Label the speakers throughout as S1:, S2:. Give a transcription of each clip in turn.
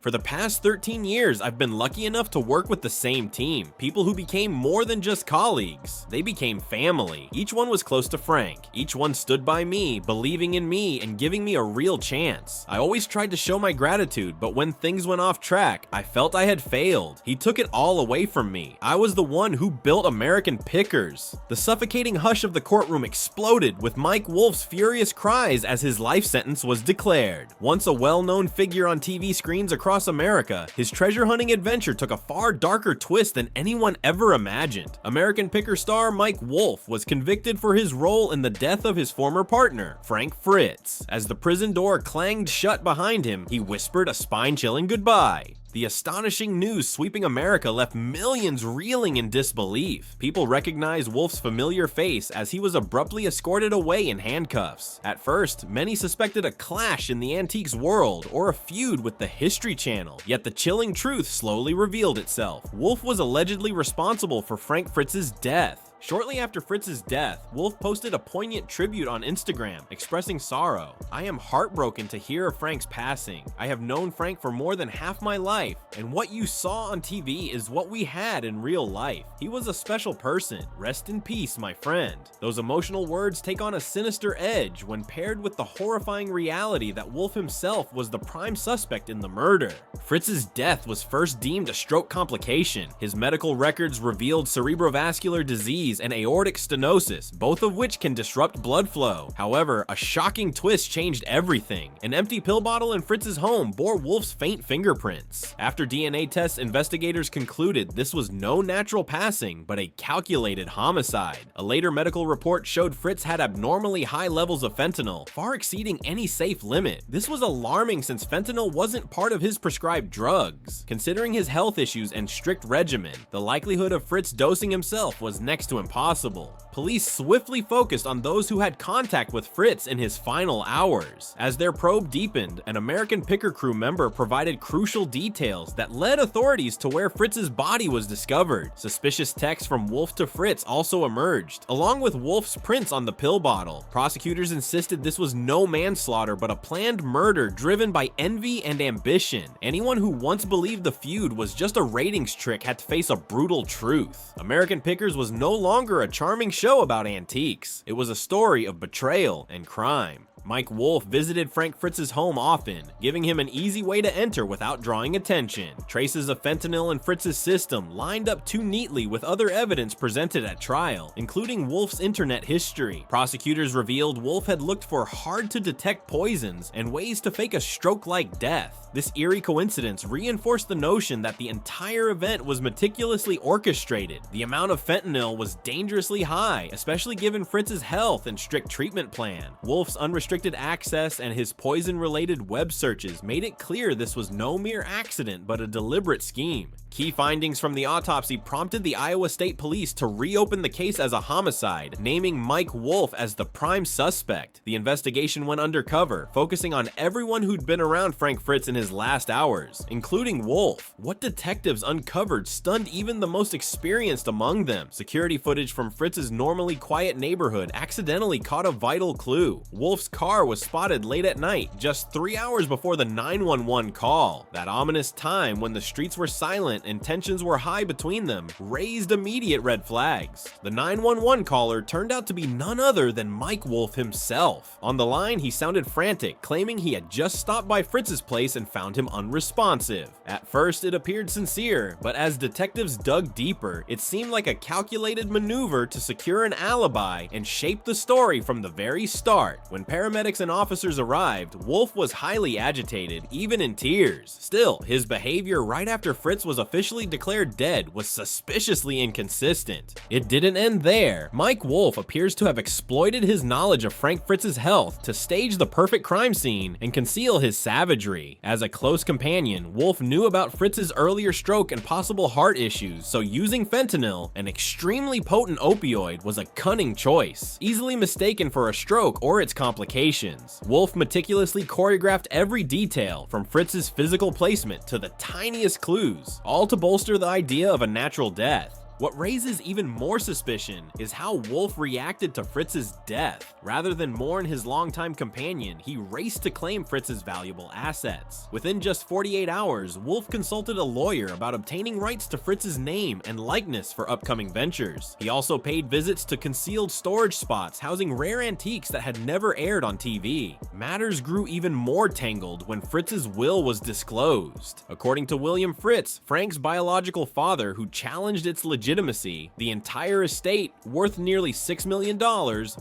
S1: For the past 13 years, I've been lucky enough to work with the same team, people who became more than just colleagues. They became family. Each one was close to Frank. Each one stood by me, believing in me and giving me a real chance. I always tried to show my gratitude, but when things went off track, I felt I had failed. He took it all away from me. I was the one who built American Pickers. The suffocating hush of the courtroom exploded with Mike Wolfe's furious cries as his life sentence was declared. Once a well-known figure on TV screens across America, his treasure hunting adventure took a far darker twist than anyone ever imagined. American Picker star Mike Wolfe was convicted for his role in the death of his former partner, Frank Fritz. As the prison door clanged shut behind him, he whispered a spine-chilling goodbye. The astonishing news sweeping America left millions reeling in disbelief. People recognized Wolfe's familiar face as he was abruptly escorted away in handcuffs. At first, many suspected a clash in the antiques world or a feud with the History Channel. Yet the chilling truth slowly revealed itself. Wolfe was allegedly responsible for Frank Fritz's death. Shortly after Fritz's death, Wolfe posted a poignant tribute on Instagram, expressing sorrow. "I am heartbroken to hear of Frank's passing. I have known Frank for more than half my life, and what you saw on TV is what we had in real life. He was a special person. Rest in peace, my friend." Those emotional words take on a sinister edge when paired with the horrifying reality that Wolfe himself was the prime suspect in the murder. Fritz's death was first deemed a stroke complication. His medical records revealed cerebrovascular disease and aortic stenosis, both of which can disrupt blood flow. However, a shocking twist changed everything. An empty pill bottle in Fritz's home bore Wolfe's faint fingerprints. After DNA tests, investigators concluded this was no natural passing, but a calculated homicide. A later medical report showed Fritz had abnormally high levels of fentanyl, far exceeding any safe limit. This was alarming since fentanyl wasn't part of his prescribed drugs. Considering his health issues and strict regimen, the likelihood of Fritz dosing himself was next to impossible. Police swiftly focused on those who had contact with Fritz in his final hours. As their probe deepened, an American Picker crew member provided crucial details that led authorities to where Fritz's body was discovered. Suspicious texts from Wolfe to Fritz also emerged, along with Wolfe's prints on the pill bottle. Prosecutors insisted this was no manslaughter but a planned murder driven by envy and ambition. Anyone who once believed the feud was just a ratings trick had to face a brutal truth. American Pickers was no longer a charming show about antiques. It was a story of betrayal and crime. Mike Wolfe visited Frank Fritz's home often, giving him an easy way to enter without drawing attention. Traces of fentanyl in Fritz's system lined up too neatly with other evidence presented at trial, including Wolfe's internet history. Prosecutors revealed Wolfe had looked for hard-to-detect poisons and ways to fake a stroke-like death. This eerie coincidence reinforced the notion that the entire event was meticulously orchestrated. The amount of fentanyl was dangerously high, especially given Fritz's health and strict treatment plan. Wolfe's unrestricted access and his poison-related web searches made it clear this was no mere accident but a deliberate scheme. Key findings from the autopsy prompted the Iowa State Police to reopen the case as a homicide, naming Mike Wolfe as the prime suspect. The investigation went undercover, focusing on everyone who'd been around Frank Fritz in his last hours, including Wolfe. What detectives uncovered stunned even the most experienced among them. Security footage from Fritz's normally quiet neighborhood accidentally caught a vital clue. Wolfe's car was spotted late at night, just 3 hours before the 911 call. That ominous time when the streets were silent and tensions were high between them raised immediate red flags. The 911 caller turned out to be none other than Mike Wolfe himself. On the line, he sounded frantic, claiming he had just stopped by Fritz's place and found him unresponsive. At first, it appeared sincere, but as detectives dug deeper, it seemed like a calculated maneuver to secure an alibi and shape the story from the very start. When paramedics and officers arrived, Wolfe was highly agitated, even in tears. Still, his behavior right after Fritz was officially declared dead was suspiciously inconsistent. It didn't end there. Mike Wolfe appears to have exploited his knowledge of Frank Fritz's health to stage the perfect crime scene and conceal his savagery. As a close companion, Wolfe knew about Fritz's earlier stroke and possible heart issues, so using fentanyl, an extremely potent opioid, was a cunning choice, easily mistaken for a stroke or its complications. Wolfe meticulously choreographed every detail, from Fritz's physical placement to the tiniest clues, all to bolster the idea of a natural death. What raises even more suspicion is how Wolfe reacted to Fritz's death. Rather than mourn his longtime companion, he raced to claim Fritz's valuable assets. Within just 48 hours, Wolfe consulted a lawyer about obtaining rights to Fritz's name and likeness for upcoming ventures. He also paid visits to concealed storage spots housing rare antiques that had never aired on TV. Matters grew even more tangled when Fritz's will was disclosed. According to William Fritz, Frank's biological father, who challenged its legitimacy, the entire estate, worth nearly $6 million,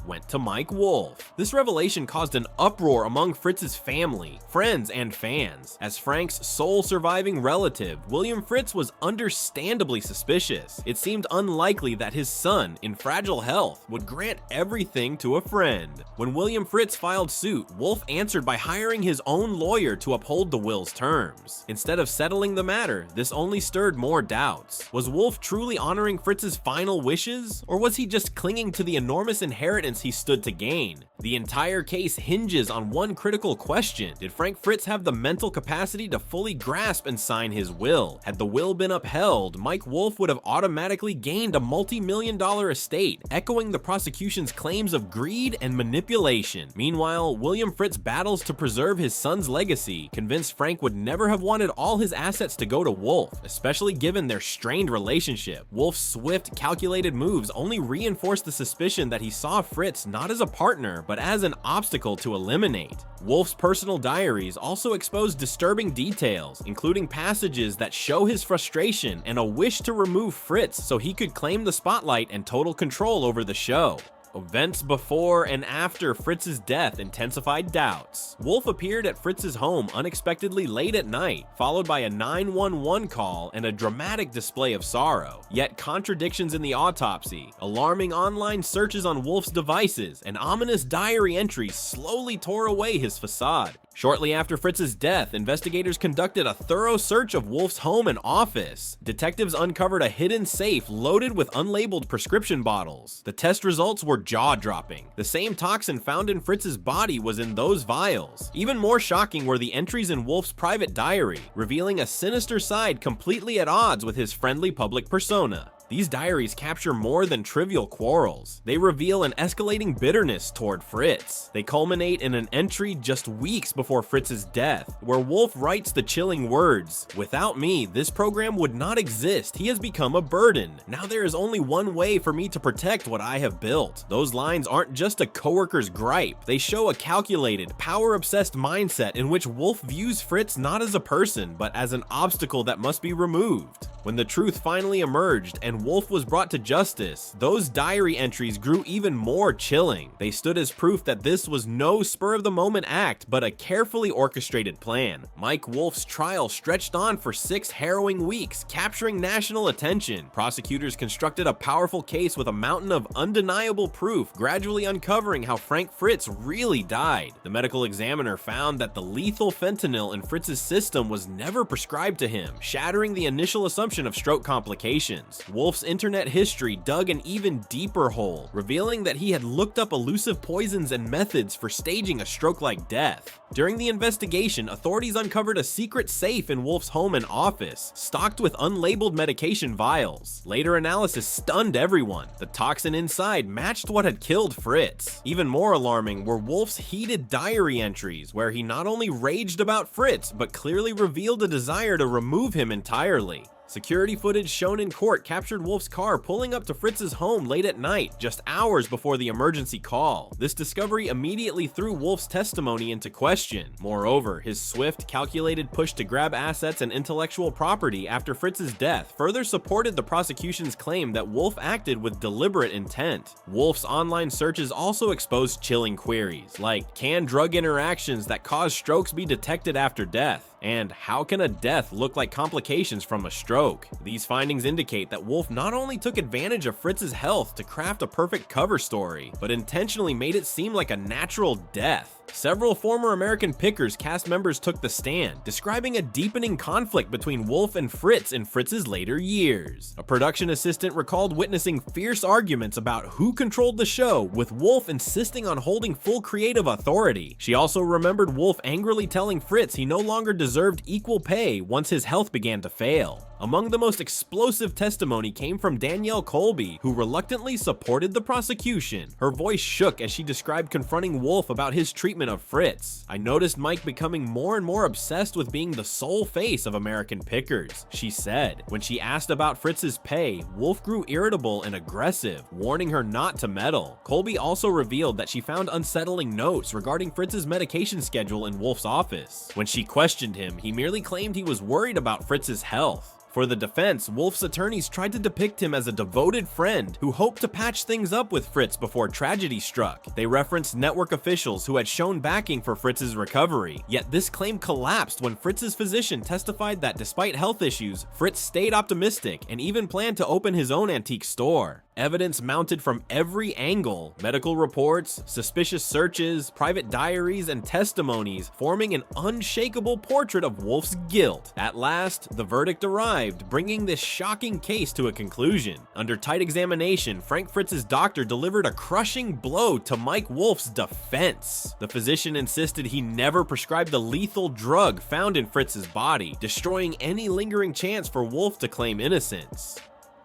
S1: went to Mike Wolfe. This revelation caused an uproar among Fritz's family, friends, and fans. As Frank's sole surviving relative, William Fritz was understandably suspicious. It seemed unlikely that his son, in fragile health, would grant everything to a friend. When William Fritz filed suit, Wolfe answered by hiring his own lawyer to uphold the will's terms. Instead of settling the matter, this only stirred more doubts. Was Wolfe truly honoring Fritz's final wishes, or was he just clinging to the enormous inheritance he stood to gain? The entire case hinges on one critical question. Did Frank Fritz have the mental capacity to fully grasp and sign his will? Had the will been upheld, Mike Wolfe would have automatically gained a multi-million-dollar estate, echoing the prosecution's claims of greed and manipulation. Meanwhile, William Fritz battles to preserve his son's legacy, convinced Frank would never have wanted all his assets to go to Wolfe, especially given their strained relationship. Wolfe's swift, calculated moves only reinforced the suspicion that he saw Fritz not as a partner, but as an obstacle to eliminate. Wolfe's personal diaries also exposed disturbing details, including passages that show his frustration and a wish to remove Fritz so he could claim the spotlight and total control over the show. Events before and after Fritz's death intensified doubts. Wolfe appeared at Fritz's home unexpectedly late at night, followed by a 911 call and a dramatic display of sorrow. Yet contradictions in the autopsy, alarming online searches on Wolfe's devices, and ominous diary entries slowly tore away his facade. Shortly after Fritz's death, investigators conducted a thorough search of Wolfe's home and office. Detectives uncovered a hidden safe loaded with unlabeled prescription bottles. The test results were jaw-dropping. The same toxin found in Fritz's body was in those vials. Even more shocking were the entries in Wolfe's private diary, revealing a sinister side completely at odds with his friendly public persona. These diaries capture more than trivial quarrels. They reveal an escalating bitterness toward Fritz. They culminate in an entry just weeks before Fritz's death, where Wolfe writes the chilling words, "Without me, this program would not exist. He has become a burden. Now there is only one way for me to protect what I have built." Those lines aren't just a coworker's gripe. They show a calculated, power-obsessed mindset in which Wolfe views Fritz not as a person, but as an obstacle that must be removed. When the truth finally emerged and Wolfe was brought to justice, those diary entries grew even more chilling. They stood as proof that this was no spur-of-the-moment act, but a carefully orchestrated plan. Mike Wolfe's trial stretched on for 6 harrowing weeks, capturing national attention. Prosecutors constructed a powerful case with a mountain of undeniable proof, gradually uncovering how Frank Fritz really died. The medical examiner found that the lethal fentanyl in Fritz's system was never prescribed to him, shattering the initial assumption of stroke complications. Wolfe's internet history dug an even deeper hole, revealing that he had looked up elusive poisons and methods for staging a stroke-like death. During the investigation, authorities uncovered a secret safe in Wolfe's home and office, stocked with unlabeled medication vials. Later analysis stunned everyone. The toxin inside matched what had killed Fritz. Even more alarming were Wolfe's heated diary entries, where he not only raged about Fritz, but clearly revealed a desire to remove him entirely. Security footage shown in court captured Wolfe's car pulling up to Fritz's home late at night, just hours before the emergency call. This discovery immediately threw Wolfe's testimony into question. Moreover, his swift, calculated push to grab assets and intellectual property after Fritz's death further supported the prosecution's claim that Wolfe acted with deliberate intent. Wolfe's online searches also exposed chilling queries, like, can drug interactions that cause strokes be detected after death? And how can a death look like complications from a stroke? These findings indicate that Wolfe not only took advantage of Fritz's health to craft a perfect cover story, but intentionally made it seem like a natural death. Several former American Pickers cast members took the stand, describing a deepening conflict between Wolfe and Fritz in Fritz's later years. A production assistant recalled witnessing fierce arguments about who controlled the show, with Wolfe insisting on holding full creative authority. She also remembered Wolfe angrily telling Fritz he no longer deserved equal pay once his health began to fail. Among the most explosive testimony came from Danielle Colby, who reluctantly supported the prosecution. Her voice shook as she described confronting Wolfe about his treatment of Fritz. "I noticed Mike becoming more and more obsessed with being the sole face of American Pickers," she said. When she asked about Fritz's pay, Wolfe grew irritable and aggressive, warning her not to meddle. Colby also revealed that she found unsettling notes regarding Fritz's medication schedule in Wolfe's office. When she questioned him, he merely claimed he was worried about Fritz's health. For the defense, Wolfe's attorneys tried to depict him as a devoted friend who hoped to patch things up with Fritz before tragedy struck. They referenced network officials who had shown backing for Fritz's recovery, yet this claim collapsed when Fritz's physician testified that despite health issues, Fritz stayed optimistic and even planned to open his own antique store. Evidence mounted from every angle: medical reports, suspicious searches, private diaries, and testimonies, forming an unshakable portrait of Wolfe's guilt. At last, the verdict arrived, bringing this shocking case to a conclusion. Under tight examination, Frank Fritz's doctor delivered a crushing blow to Mike Wolfe's defense. The physician insisted he never prescribed the lethal drug found in Fritz's body, destroying any lingering chance for Wolfe to claim innocence.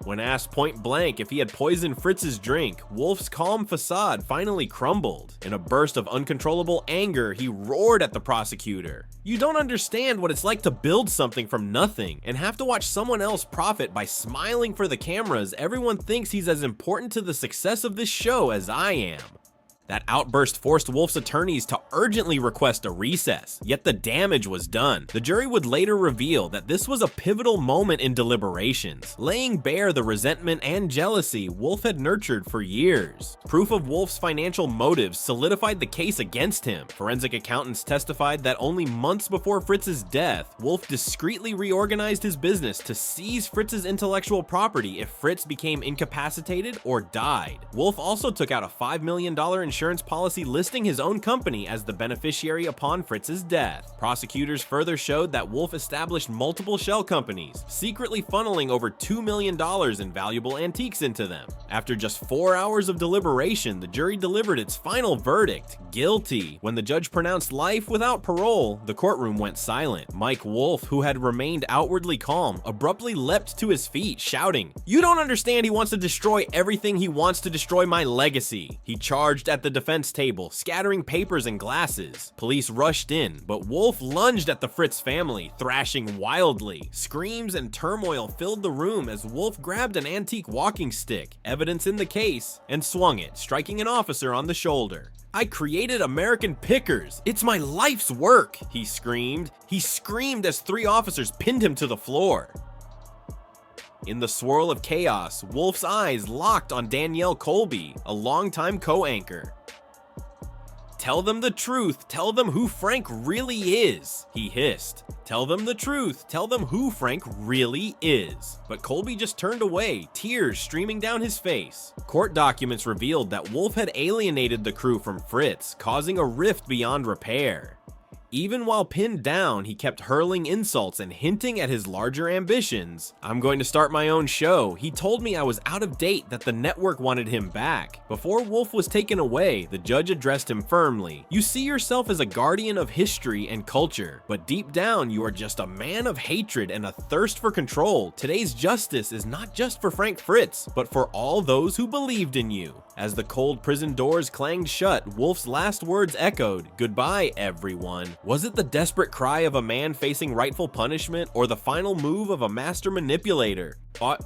S1: When asked point blank if he had poisoned Fritz's drink, Wolfe's calm facade finally crumbled. In a burst of uncontrollable anger, he roared at the prosecutor. "You don't understand what it's like to build something from nothing and have to watch someone else profit by smiling for the cameras. Everyone thinks he's as important to the success of this show as I am." That outburst forced Wolfe's attorneys to urgently request a recess, yet the damage was done. The jury would later reveal that this was a pivotal moment in deliberations, laying bare the resentment and jealousy Wolfe had nurtured for years. Proof of Wolfe's financial motives solidified the case against him. Forensic accountants testified that only months before Fritz's death, Wolfe discreetly reorganized his business to seize Fritz's intellectual property if Fritz became incapacitated or died. Wolfe also took out a $5 million insurance policy listing his own company as the beneficiary upon Fritz's death. Prosecutors further showed that Wolfe established multiple shell companies, secretly funneling over $2 million in valuable antiques into them. After just 4 hours of deliberation, the jury delivered its final verdict: guilty. When the judge pronounced life without parole, the courtroom went silent. Mike Wolfe, who had remained outwardly calm, abruptly leapt to his feet, shouting, "You don't understand, he wants to destroy everything. He wants to destroy my legacy." He charged at the defense table, scattering papers and glasses. Police rushed in, but Wolfe lunged at the Fritz family, thrashing wildly. Screams and turmoil filled the room as Wolfe grabbed an antique walking stick, evidence in the case, and swung it, striking an officer on the shoulder. "I created American Pickers. It's my life's work," he screamed. He screamed as 3 officers pinned him to the floor. In the swirl of chaos, Wolfe's eyes locked on Danielle Colby, a longtime co-anchor. "Tell them the truth. Tell them who Frank really is," he hissed. "Tell them the truth. Tell them who Frank really is." But Colby just turned away, tears streaming down his face. Court documents revealed that Wolfe had alienated the crew from Fritz, causing a rift beyond repair. Even while pinned down, he kept hurling insults and hinting at his larger ambitions. "I'm going to start my own show. He told me I was out of date, that the network wanted him back." Before Wolfe was taken away, the judge addressed him firmly. "You see yourself as a guardian of history and culture, but deep down you are just a man of hatred and a thirst for control. Today's justice is not just for Frank Fritz, but for all those who believed in you." As the cold prison doors clanged shut, Wolfe's last words echoed, "Goodbye, everyone." Was it the desperate cry of a man facing rightful punishment, or the final move of a master manipulator?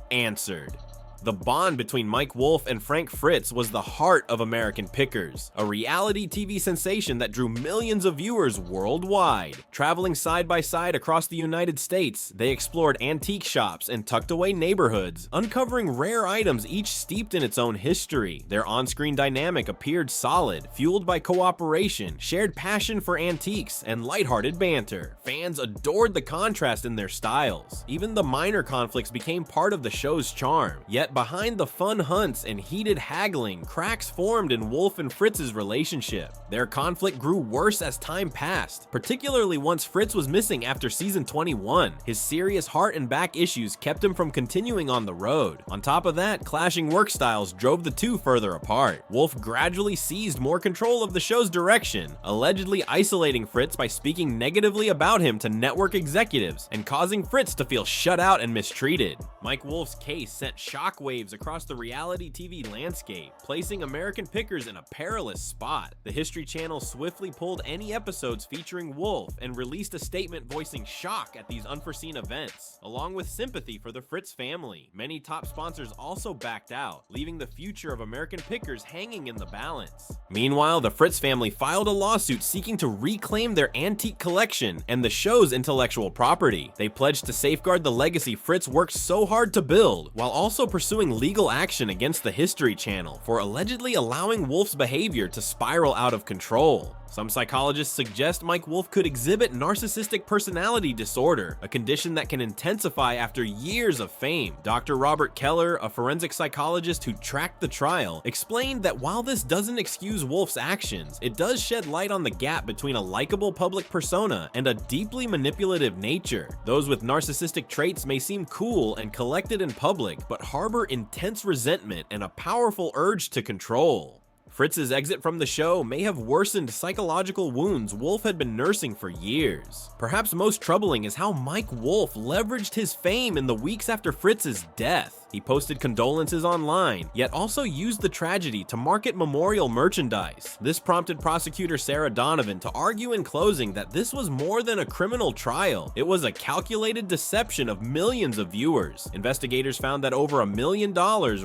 S1: Answered. The bond between Mike Wolfe and Frank Fritz was the heart of American Pickers, a reality TV sensation that drew millions of viewers worldwide. Traveling side by side across the United States, they explored antique shops and tucked away neighborhoods, uncovering rare items each steeped in its own history. Their on-screen dynamic appeared solid, fueled by cooperation, shared passion for antiques, and lighthearted banter. Fans adored the contrast in their styles. Even the minor conflicts became part of the show's charm. Yet Yet behind the fun hunts and heated haggling, cracks formed in Wolfe and Fritz's relationship. Their conflict grew worse as time passed, particularly once Fritz was missing after season 21. His serious heart and back issues kept him from continuing on the road. On top of that, clashing work styles drove the two further apart. Wolfe gradually seized more control of the show's direction, allegedly isolating Fritz by speaking negatively about him to network executives and causing Fritz to feel shut out and mistreated. Mike Wolfe's case sent shockwaves across the reality TV landscape, placing American pickers in a perilous spot. The History Channel swiftly pulled any episodes featuring Wolfe and released a statement voicing shock at these unforeseen events, along with sympathy for the Fritz family. Many top sponsors also backed out, leaving the future of American pickers hanging in the balance. Meanwhile, the Fritz family filed a lawsuit seeking to reclaim their antique collection and the show's intellectual property. They pledged to safeguard the legacy Fritz worked so hard to build, while also pursuing legal action against the History Channel for allegedly allowing Wolfe's behavior to spiral out of control. Some psychologists suggest Mike Wolfe could exhibit narcissistic personality disorder, a condition that can intensify after years of fame. Dr. Robert Keller, a forensic psychologist who tracked the trial, explained that while this doesn't excuse Wolfe's actions, it does shed light on the gap between a likable public persona and a deeply manipulative nature. Those with narcissistic traits may seem cool and collected in public, but harbor intense resentment and a powerful urge to control. Fritz's exit from the show may have worsened psychological wounds Wolfe had been nursing for years. Perhaps most troubling is how Mike Wolfe leveraged his fame in the weeks after Fritz's death. He posted condolences online, yet also used the tragedy to market memorial merchandise. This prompted prosecutor Sarah Donovan to argue in closing that this was more than a criminal trial. It was a calculated deception of millions of viewers. Investigators found that over $1 million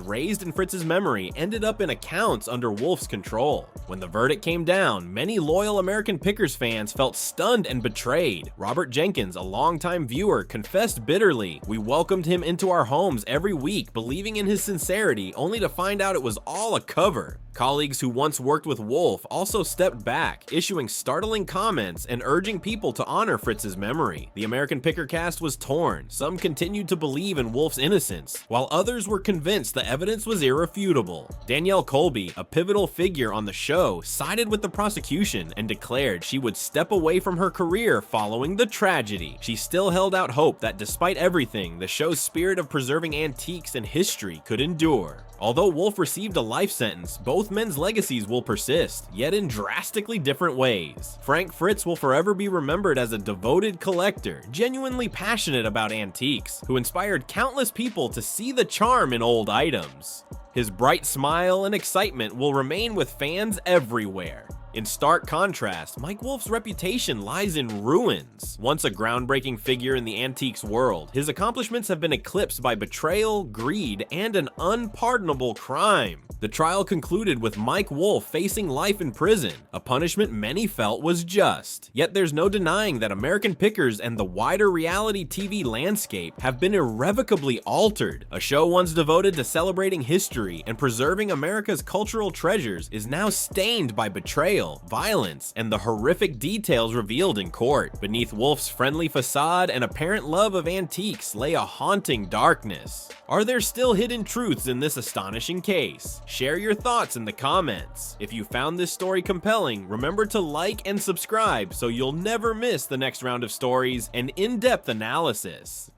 S1: raised in Fritz's memory ended up in accounts under Wolfe's control. When the verdict came down, many loyal American Pickers fans felt stunned and betrayed. Robert Jenkins, a longtime viewer, confessed bitterly, "We welcomed him into our homes every week, believing in his sincerity, only to find out it was all a cover." Colleagues who once worked with Wolfe also stepped back, issuing startling comments and urging people to honor Fritz's memory. The American Picker cast was torn. Some continued to believe in Wolfe's innocence, while others were convinced the evidence was irrefutable. Danielle Colby, a pivotal figure on the show, sided with the prosecution and declared she would step away from her career following the tragedy. She still held out hope that despite everything, the show's spirit of preserving antiques and history could endure. Although Wolfe received a life sentence, both men's legacies will persist, yet in drastically different ways. Frank Fritz will forever be remembered as a devoted collector, genuinely passionate about antiques, who inspired countless people to see the charm in old items. His bright smile and excitement will remain with fans everywhere. In stark contrast, Mike Wolfe's reputation lies in ruins. Once a groundbreaking figure in the antiques world, his accomplishments have been eclipsed by betrayal, greed, and an unpardonable crime. The trial concluded with Mike Wolfe facing life in prison, a punishment many felt was just. Yet there's no denying that American Pickers and the wider reality TV landscape have been irrevocably altered. A show once devoted to celebrating history and preserving America's cultural treasures is now stained by betrayal, violence, and the horrific details revealed in court. Beneath Wolfe's friendly facade and apparent love of antiques lay a haunting darkness. Are there still hidden truths in this astonishing case? Share your thoughts in the comments. If you found this story compelling, remember to like and subscribe so you'll never miss the next round of stories and in-depth analysis.